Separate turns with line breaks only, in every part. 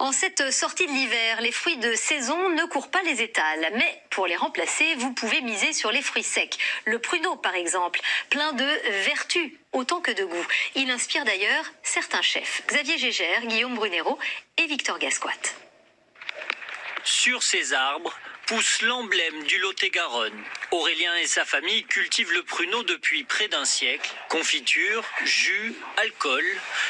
En cette sortie de l'hiver, les fruits de saison ne courent pas les étals. Mais pour les remplacer, vous pouvez miser sur les fruits secs. Le pruneau, par exemple, plein de vertus autant que de goût. Il inspire d'ailleurs certains chefs. Xavier Gégère, Guillaume Brunero et Victor Gascoat.
Sur ces arbres pousse l'emblème du Lot-et-Garonne. Aurélien et sa famille cultivent le pruneau depuis près d'un siècle. Confiture, jus, alcool,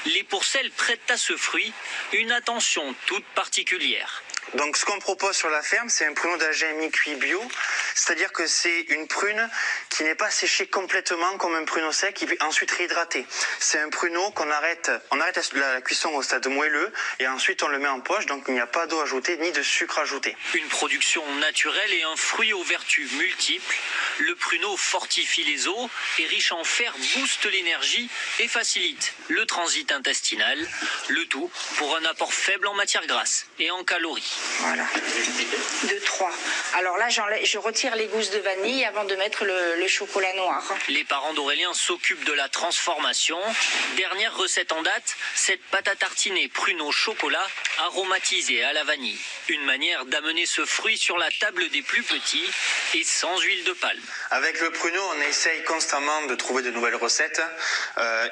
les pourcelles prêtent à ce fruit une attention toute particulière.
Donc ce qu'on propose sur la ferme, c'est un pruneau d'Agen mi-cuit bio, c'est-à-dire que c'est une prune qui n'est pas séchée complètement comme un pruneau sec, qui est ensuite réhydraté. C'est un pruneau qu'on arrête la cuisson au stade moelleux et ensuite on le met en poche, donc il n'y a pas d'eau ajoutée ni de sucre ajouté.
Une production naturelle et un fruit aux vertus multiples. Le pruneau fortifie les os et riche en fer booste l'énergie et facilite le transit intestinal. Le tout pour un apport faible en matière grasse et en calories.
Voilà, 2, 3. Alors là, je retire les gousses de vanille avant de mettre le chocolat noir.
Les parents d'Aurélien s'occupent de la transformation. Dernière recette en date, cette pâte à tartiner pruneau chocolat aromatisée à la vanille. Une manière d'amener ce fruit sur la table des plus petits et sans huile de palme.
Avec le pruneau, on essaye constamment de trouver de nouvelles recettes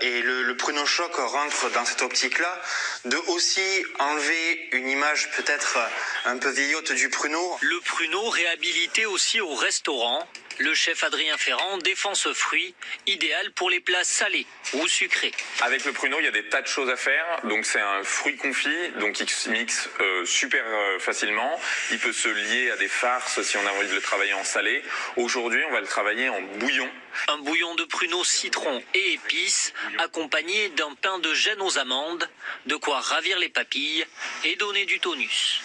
et le pruneau choc rentre dans cette optique-là, de aussi enlever une image peut-être un peu vieillotte du pruneau.
Le pruneau réhabilité aussi au restaurant. Le chef Adrien Ferrand défend ce fruit, idéal pour les plats salés ou sucrés.
Avec le pruneau, il y a des tas de choses à faire. Donc c'est un fruit confit, donc il se mixe super facilement. Il peut se lier à des farces si on a envie de le travailler en salé. Aujourd'hui, on va le travailler en bouillon.
Un bouillon de pruneau, citron et épices, accompagné d'un pain de gêne aux amandes, de quoi ravir les papilles et donner du tonus.